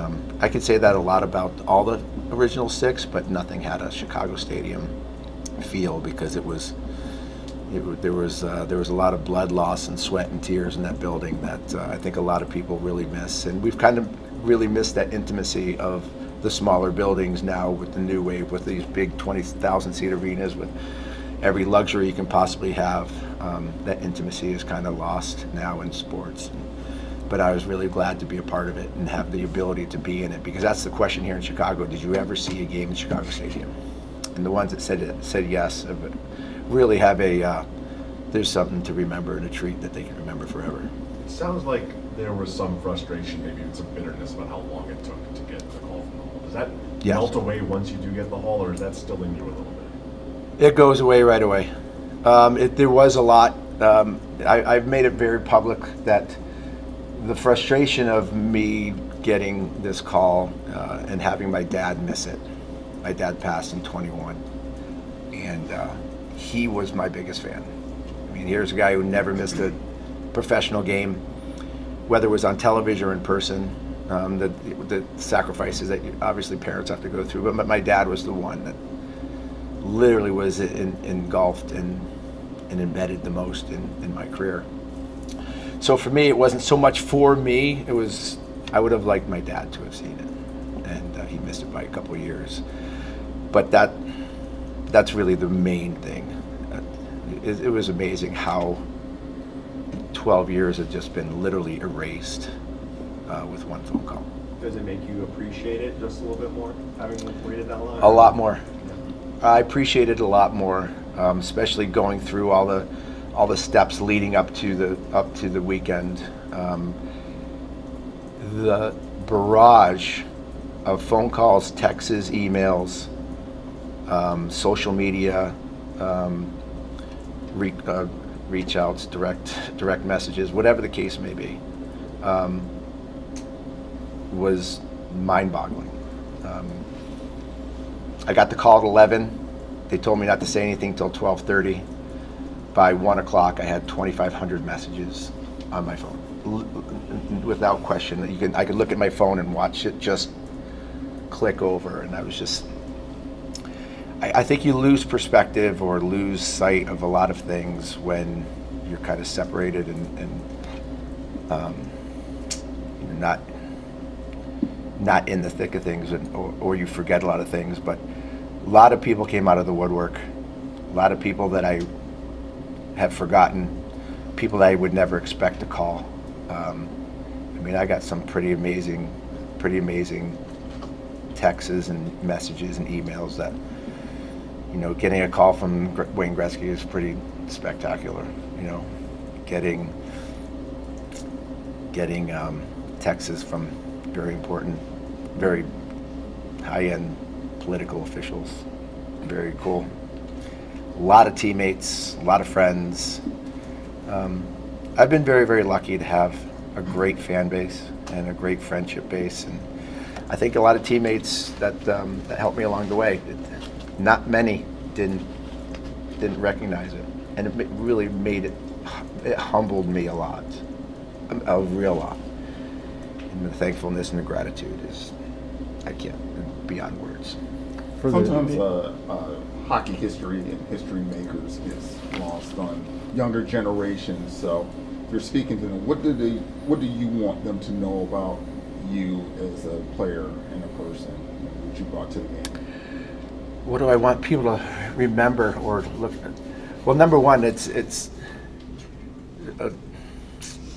I could say that a lot about all the original six, but nothing had a Chicago Stadium feel, because there was a lot of blood loss and sweat and tears in that building that I think a lot of people really miss. And we've kind of really missed that intimacy of the smaller buildings now with the new wave, with these big 20,000 seat arenas with every luxury you can possibly have. That intimacy is kind of lost now in sports. But I was really glad to be a part of it and have the ability to be in it, because that's the question here in Chicago. Did you ever see a game in Chicago Stadium? And the ones that said yes really have there's something to remember and a treat that they can remember forever. It sounds like there was some frustration, maybe even some bitterness about how long it took to get the call from the Hall. Does that melt away once you do get the Hall, or is that still in you a little bit? It goes away right away. There was a lot. I've made it very public that the frustration of me getting this call and having my dad miss it. My dad passed in 21, and he was my biggest fan. I mean, here's a guy who never missed a professional game, whether it was on television or in person. The sacrifices that obviously parents have to go through, but my dad was the one that literally was engulfed and embedded the most in my career. So for me, it wasn't so much for me, it was I would have liked my dad to have seen it, and he missed it by a couple of years. But that's really the main thing. It was amazing how 12 years had just been literally erased with one phone call. Does it make you appreciate it just a little bit more, having waited that long? A lot more. I appreciate it a lot more, especially going through all the steps leading up to the weekend. The barrage of phone calls, texts, emails, social media, reach outs, direct messages, whatever the case may be, was mind-boggling. I got the call at 11. They told me not to say anything till 12:30. By 1 o'clock, I had 2,500 messages on my phone, without question. I could look at my phone and watch it just click over, and I was just. I think you lose perspective or lose sight of a lot of things when you're kind of separated and not in the thick of things, or you forget a lot of things. But a lot of people came out of the woodwork. A lot of people that I have forgotten, people that I would never expect to call. I got some pretty amazing texts and messages and emails that, getting a call from Wayne Gretzky is pretty spectacular. Getting texts from very important, very high-end political officials, very cool. A lot of teammates, a lot of friends. I've been very, very lucky to have a great fan base and a great friendship base, and I think a lot of teammates that helped me along the way. Not many didn't recognize it, and it really it humbled me a lot, a real lot. And the thankfulness and the gratitude I can't beyond words. Sometimes hockey history and history makers gets lost on younger generations. So if you're speaking to them, what do you want them to know about you as a player and a person, what you brought to the game? What do I want people to remember or look at? Well, number one, it's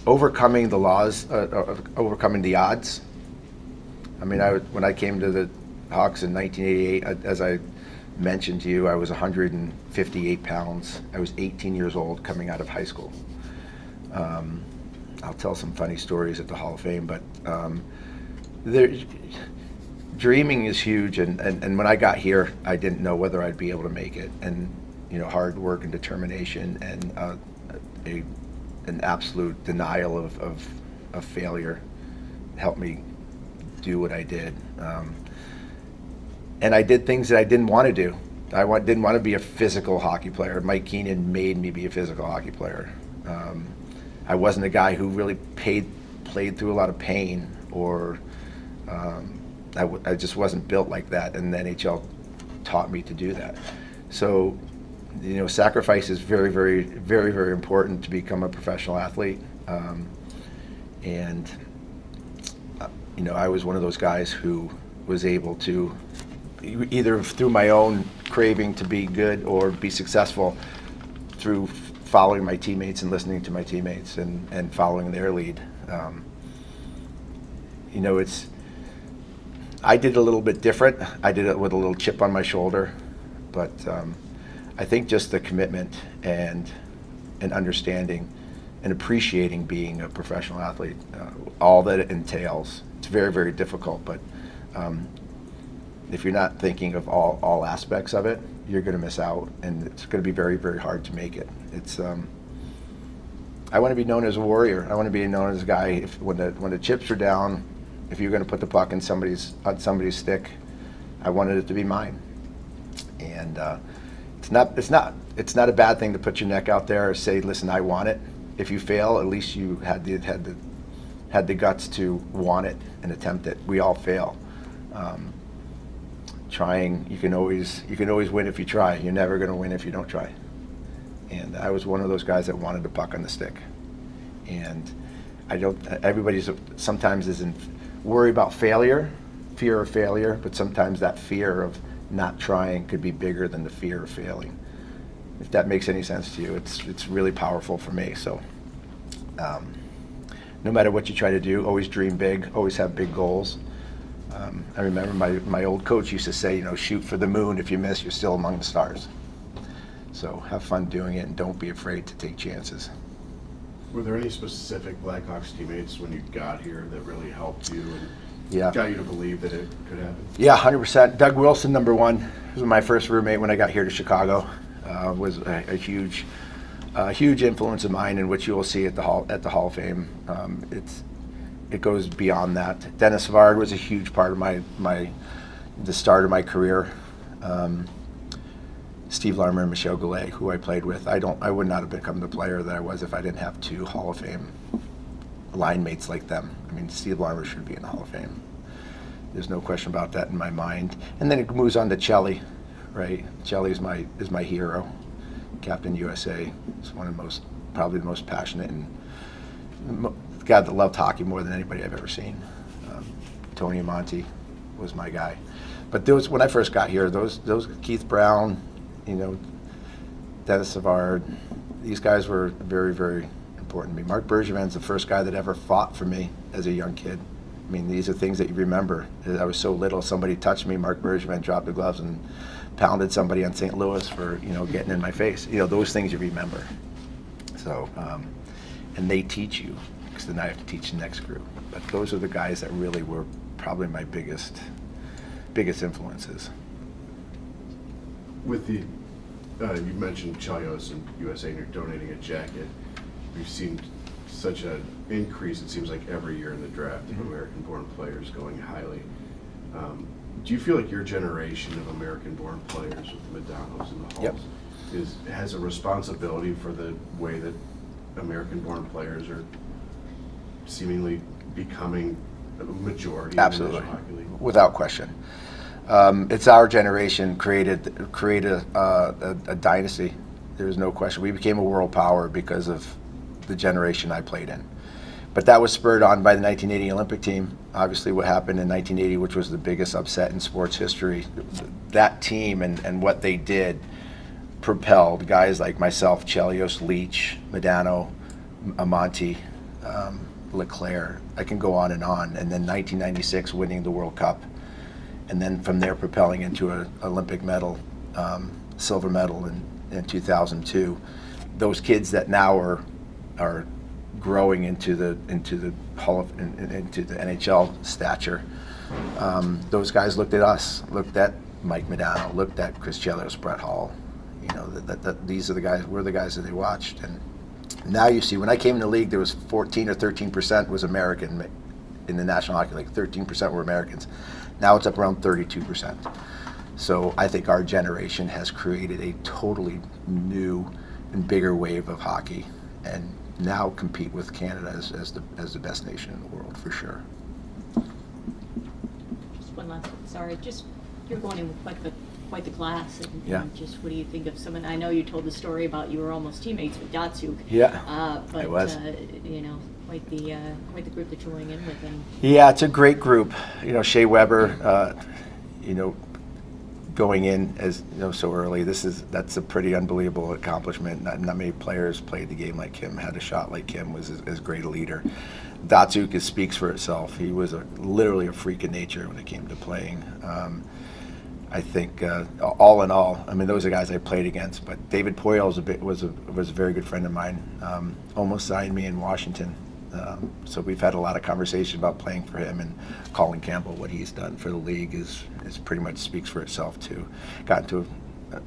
overcoming the laws, overcoming the odds. When I came to the Hawks in 1988, as I mentioned to you, I was 158 pounds. I was 18 years old coming out of high school. I'll tell some funny stories at the Hall of Fame, but dreaming is huge, and when I got here, I didn't know whether I'd be able to make it, and hard work and determination and an absolute denial of failure helped me do what I did. And I did things that I didn't want to do. I didn't want to be a physical hockey player. Mike Keenan made me be a physical hockey player. I wasn't a guy who really played through a lot of pain, or I just wasn't built like that, and the NHL taught me to do that. So, sacrifice is very, very, very, very important to become a professional athlete. I was one of those guys who was able to, either through my own craving to be good or be successful, through following my teammates and listening to my teammates and following their lead. I did it a little bit different. I did it with a little chip on my shoulder, but I think just the commitment and understanding and appreciating being a professional athlete, all that it entails. It's very, very difficult, but if you're not thinking of all aspects of it, you're going to miss out, and it's going to be very, very hard to make it. I want to be known as a warrior. I want to be known as a guy, when the chips are down, if you're going to put the puck on somebody's stick, I wanted it to be mine. And it's not a bad thing to put your neck out there or say, listen, I want it. If you fail, at least you had the guts to want it and attempt it. We all fail. Trying, you can always win if you try. You're never going to win if you don't try. And I was one of those guys that wanted the puck on the stick. And everybody's sometimes isn't worry about failure, fear of failure, but sometimes that fear of not trying could be bigger than the fear of failing. If that makes any sense to you, it's really powerful for me. So no matter what you try to do, always dream big, always have big goals. I remember my old coach used to say, shoot for the moon. If you miss, you're still among the stars. So have fun doing it and don't be afraid to take chances. Were there any specific Blackhawks teammates when you got here that really helped you and Yeah. got you to believe that it could happen? Yeah, 100%. Doug Wilson, number one, was my first roommate when I got here to Chicago. Was a huge influence of mine, in which you will see at the Hall of Fame. It goes beyond that. Dennis Savard was a huge part of the start of my career. Steve Larmer and Michel Goulet, who I played with. I would not have become the player that I was if I didn't have two Hall of Fame line mates like them. I mean, Steve Larmer should be in the Hall of Fame. There's no question about that in my mind. And then it moves on to Chelly, right? Chelly is my hero. Captain USA. He's probably the most passionate and the guy that loved hockey more than anybody I've ever seen. Tony Amonte was my guy. But when I first got here, those Keith Brown, Dennis Savard, these guys were very, very important to me. Marc Bergevin's the first guy that ever fought for me as a young kid. I mean, these are things that you remember. I was so little, somebody touched me, Marc Bergevin dropped the gloves and pounded somebody on St. Louis for, getting in my face. Those things you remember. So, and they teach you, because then I have to teach the next group. But those are the guys that really were probably my biggest influences. With the, you mentioned Chelios and USA, and you're donating a jacket. We've seen such an increase, it seems like, every year in the draft of American-born players going highly. Do you feel like your generation of American-born players with the Medanos and the Halls has a responsibility for the way that American-born players are seemingly becoming a majority Absolutely. in the National Hockey League? Without question. It's our generation created a dynasty. There's no question. We became a world power because of the generation I played in. But that was spurred on by the 1980 Olympic team. Obviously what happened in 1980, which was the biggest upset in sports history. That team and what they did propelled guys like myself, Chelios, Leach, Medano, Amonte, Leclerc. I can go on. And then 1996 winning the World Cup. And then from there propelling into an Olympic medal, silver medal in 2002. Those kids that now are growing into the NHL stature. Those guys looked at us, looked at Mike Medano, looked at Chris Chelios, Brett Hall. That these are the guys. We're the guys that they watched. And now you see, when I came in the league, there was 14 or 13% was American in the National Hockey League. 13% were Americans. Now it's up around 32%. So I think our generation has created a totally new and bigger wave of hockey, and now compete with Canada as the best nation in the world, for sure. Just one last one. Sorry, you're going in with quite the class, and just what do you think of someone? I know you told the story about you were almost teammates with Datsuk. Yeah, but I was. Quite the group that you're going in with. And yeah, it's a great group. Shea Weber, going in as so early. That's a pretty unbelievable accomplishment. Not many players played the game like him, had a shot like him, was as great a leader. Datsuk speaks for itself. He was literally a freak of nature when it came to playing. I think all in all, I mean, those are guys I played against. But David Poile was a very good friend of mine. Almost signed me in Washington. So we've had a lot of conversation about playing for him, and Colin Campbell, what he's done for the league is pretty much speaks for itself too.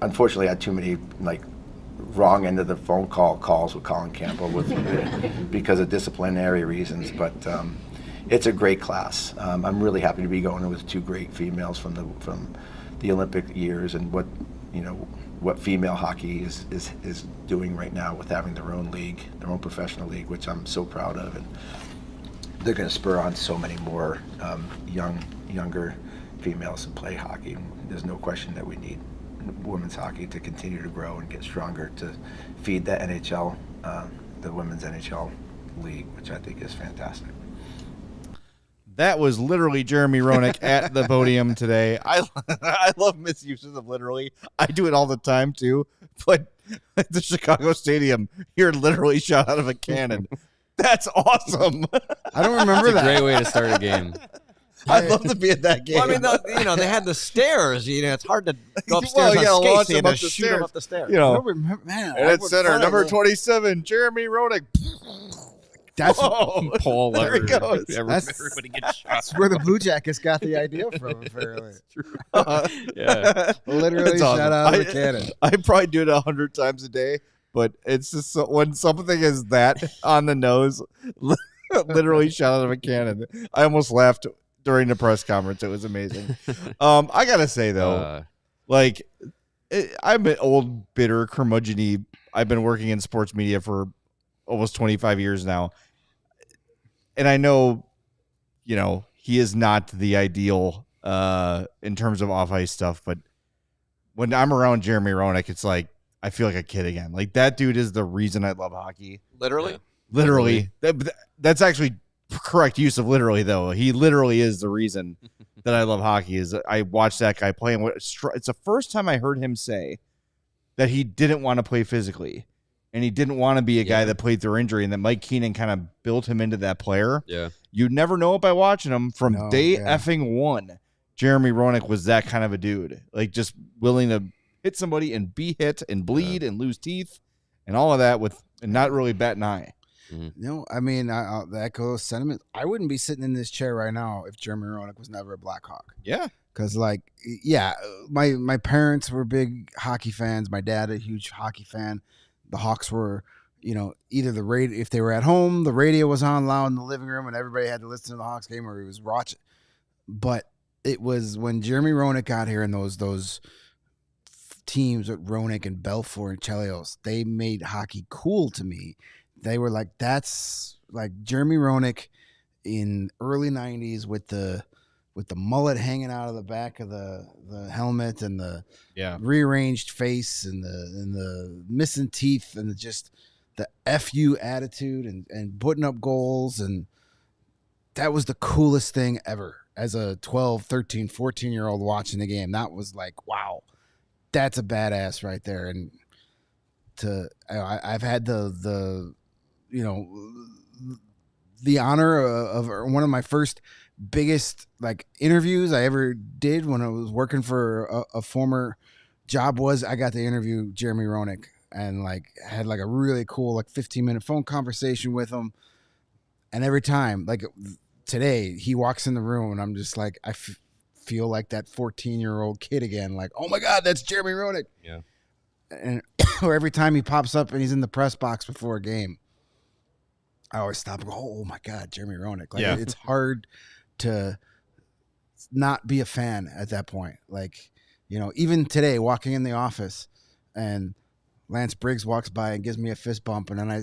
Unfortunately, I had too many wrong end of the phone calls with Colin Campbell because of disciplinary reasons. But it's a great class. I'm really happy to be going with two great females from the Olympic years, and what female hockey is doing right now with having their own league, their own professional league, which I'm so proud of. And they're going to spur on so many more younger females to play hockey. There's no question that we need women's hockey to continue to grow and get stronger to feed the NHL, the women's NHL league, which I think is fantastic. That was literally Jeremy Roenick at the podium today. I love misuses of literally. I do it all the time too. But at the Chicago Stadium, you're literally shot out of a cannon. That's awesome. I don't remember that. Great way to start a game. I'd love to be at that game. Well, I mean, they had the stairs. It's hard to go upstairs on skates. They had to shoot them up the stairs. You know, I don't remember, man. and at center, number 27, Jeremy Roenick. That's Paul. There he goes. Everybody gets shot. That's where the Blue Jackets got the idea from. Apparently. Yeah. Literally It's shot awesome. out of a cannon. I probably do it 100 times a day, but it's just when something is that on the nose, literally shot out of a cannon. I almost laughed during the press conference. It was amazing. I gotta say though, I'm an old, bitter curmudgeon-y. I've been working in sports media for almost 25 years now. And I know, he is not the ideal in terms of off-ice stuff, but when I'm around Jeremy Roenick, it's like I feel like a kid again. Like, that dude is the reason I love hockey. Literally? Yeah. Literally. That's actually correct use of literally, though. He literally is the reason that I love hockey. Is I watched that guy play. And it's the first time I heard him say that he didn't want to play physically. And he didn't want to be a guy that played through injury, and that Mike Keenan kind of built him into that player. Yeah. You'd never know it by watching him. From day effing one, Jeremy Roenick was that kind of a dude. Like, just willing to hit somebody and be hit and bleed and lose teeth and all of that and not really bat an eye. Mm-hmm. No, I mean, I'll echo sentiment. I wouldn't be sitting in this chair right now if Jeremy Roenick was never a Blackhawk. Yeah. Because, my parents were big hockey fans. My dad, a huge hockey fan. The Hawks were, either the radio, if they were at home, the radio was on loud in the living room and everybody had to listen to the Hawks game, or he was watching. But it was when Jeremy Roenick got here and those teams with Roenick and Belfour and Chelios, they made hockey cool to me. They were like, that's like Jeremy Roenick in early 90s with the mullet hanging out of the back of the helmet and the rearranged face and the missing teeth and just the FU attitude and putting up goals. And that was the coolest thing ever as a 12, 13, 14-year-old watching the game. That was like, wow, that's a badass right there. And I've had the honor of one of my first biggest interviews I ever did when I was working for a former job was I got to interview Jeremy Roenick and had a really cool 15-minute phone conversation with him. And every time today he walks in the room and I'm just feel like that 14-year-old kid again. Oh my God, that's Jeremy Roenick. Yeah. And or every time he pops up and he's in the press box before a game, I always stop and go, oh my God, Jeremy Roenick. It's hard to not be a fan at that point. Even today, walking in the office and Lance Briggs walks by and gives me a fist bump. And then I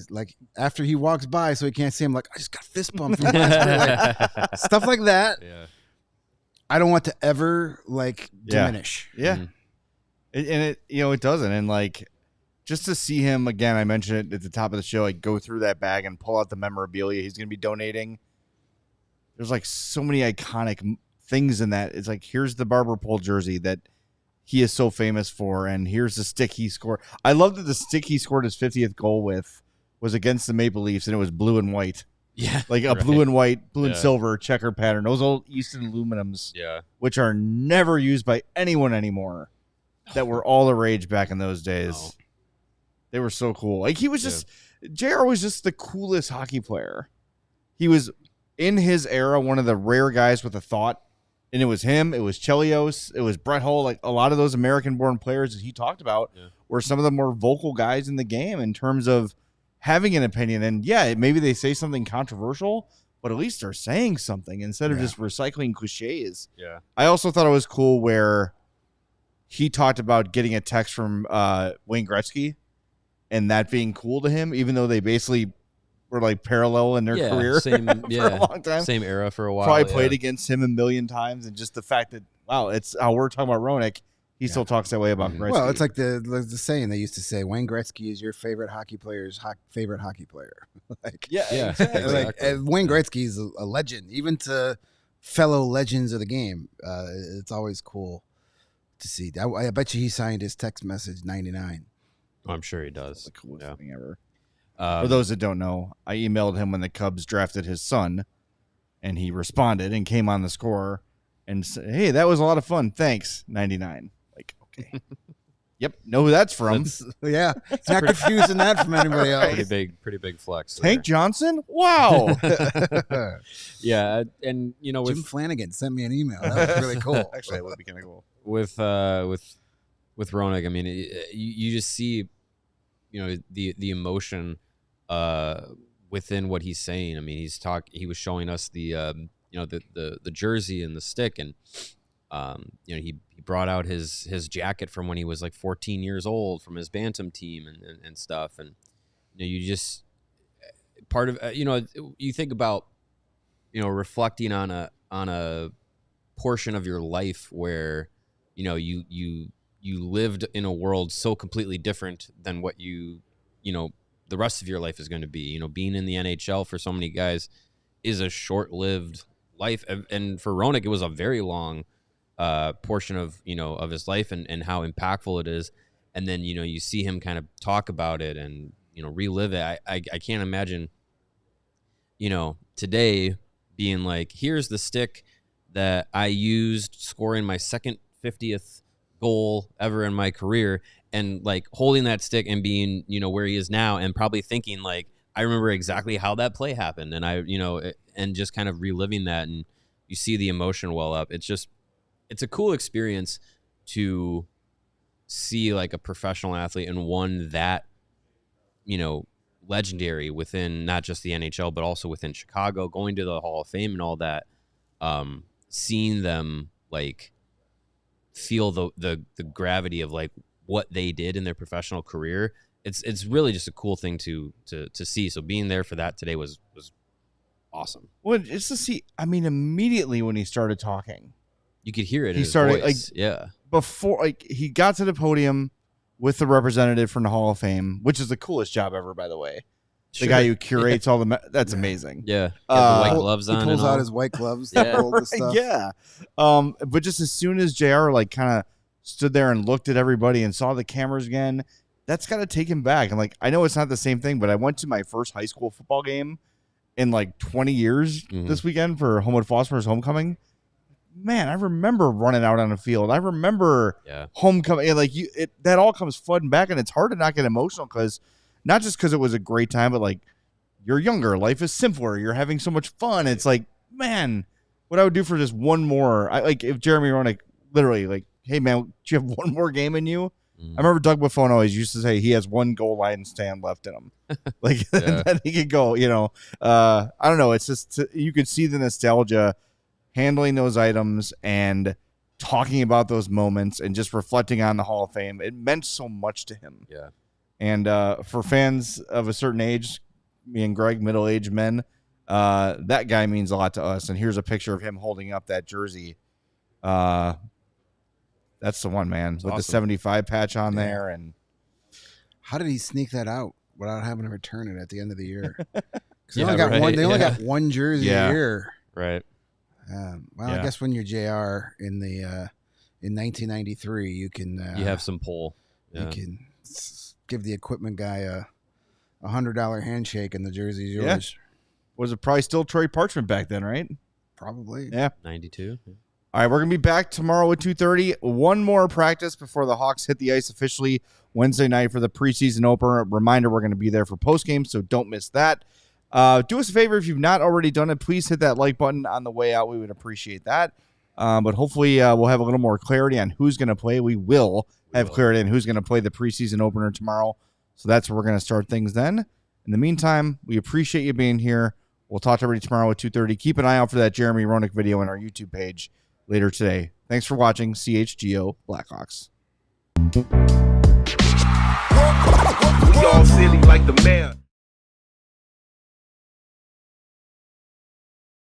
after he walks by so he can't see him, I just got fist bumped from Lance Briggs. Stuff like that. Yeah. I don't want to ever diminish. Yeah. Mm-hmm. And it doesn't. And just to see him again, I mentioned it at the top of the show, go through that bag and pull out the memorabilia he's going to be donating. There's so many iconic things in that. It's here's the barber pole jersey that he is so famous for, and here's the stick he scored. I love that the stick he scored his 50th goal with was against the Maple Leafs, and it was blue and white. Yeah, blue and white, blue and silver checker pattern. Those old Easton aluminums, which are never used by anyone anymore, that were all the rage back in those days. No. They were so cool. He was just JR was just the coolest hockey player. He was in his era one of the rare guys with a thought, and it was him. It was Chelios. It was Brett Hull. A lot of those American-born players that he talked about were some of the more vocal guys in the game in terms of having an opinion. And maybe they say something controversial, but at least they're saying something instead of just recycling cliches. Yeah. I also thought it was cool where he talked about getting a text from Wayne Gretzky and that being cool to him, even though they basically were parallel in their career same, for a long time. Same era for a while. Probably played against him a million times. And just the fact that, wow, it's how we're talking about Roenick. he still talks that way about Gretzky. Well, it's like the saying they used to say, Wayne Gretzky is your favorite hockey player's favorite hockey player. Exactly. Like, Wayne Gretzky is a legend, even to fellow legends of the game. It's always cool to see. I bet you he signed his text message 99. Oh, I'm sure he does. That's the coolest thing ever. For those that don't know, I emailed him when the Cubs drafted his son, and he responded and came on the score and said, "Hey, that was a lot of fun. Thanks, 99." Like, okay. Yep, know who that's from. Yeah, it's not confusing that from anybody else. Pretty big flex. Tank Johnson? Wow. Yeah, and Jim Flanagan sent me an email. That was really cool. Actually, that would be kind of cool. With Roenick, I mean, you just see, the emotion within what he's saying. I mean, he was showing us the jersey and the stick, and he brought out his jacket from when he was like 14 years old from his bantam team and stuff, and you just part of you think about reflecting on a portion of your life where you lived in a world so completely different than what the rest of your life is going to be. Being in the NHL for so many guys is a short-lived life, and for Roenick it was a very long portion of of his life and how impactful it is. And then you see him kind of talk about it and relive it. I can't imagine today being like, here's the stick that I used scoring my second 50th goal ever in my career, and like holding that stick and being where he is now, and probably thinking like, I remember exactly how that play happened, and and just kind of reliving that, and you see the emotion well up. It's a cool experience to see like a professional athlete and one that legendary within not just the NHL but also within Chicago, going to the Hall of Fame and all that, seeing them like feel the gravity of like what they did in their professional career. It's really just a cool thing to see. So being there for that today was awesome. Well, just to see, I mean, immediately when he started talking, you could hear it. He started voice. Before he got to the podium with the representative from the Hall of Fame, which is the coolest job ever, by the way. The guy who curates all that's amazing. Yeah, the white gloves on. He pulls out his white gloves. Stuff. Yeah. But just as soon as JR like kind of stood there and looked at everybody and saw the cameras again, that's got to take him back. And like, I know it's not the same thing, but I went to my first high school football game in like 20 years this weekend for Homewood Phosphorus homecoming. Man, I remember running out on the field. I remember homecoming. And like that all comes flooding back, and it's hard to not get emotional because not just because it was a great time, but like you're younger, life is simpler, you're having so much fun. It's like, man, what I would do for just one more. Like if Jeremy Roenick literally like, hey man, do you have one more game in you? I remember Doug Buffon always used to say he has one goal line stand left in him. Like that he could go, I don't know. It's just, you could see the nostalgia handling those items and talking about those moments and just reflecting on the Hall of Fame. It meant so much to him. Yeah. And for fans of a certain age, me and Greg, middle-aged men, that guy means a lot to us. And here's a picture of him holding up that jersey. That's the one, man, with the 75 patch on there. And how did he sneak that out without having to return it at the end of the year? Because they only got one jersey a year. Right. I guess when you're JR in 1993, you can you have some pull. You can give the equipment guy a $100 handshake, and the jersey's yours. Was it probably still Troy Parchment back then, right? Probably. Yeah. 92. All right, we're going to be back tomorrow at 2:30. One more practice before the Hawks hit the ice officially Wednesday night for the preseason opener. Reminder, we're going to be there for postgame, so don't miss that. Do us a favor, if you've not already done it, please hit that like button on the way out. We would appreciate that. But hopefully we'll have a little more clarity on who's going to play. We will have clarity on who's going to play the preseason opener tomorrow. So that's where we're going to start things then. In the meantime, we appreciate you being here. We'll talk to everybody tomorrow at 2:30. Keep an eye out for that Jeremy Roenick video on our YouTube page later today. Thanks for watching CHGO Blackhawks. We all silly like the mayor.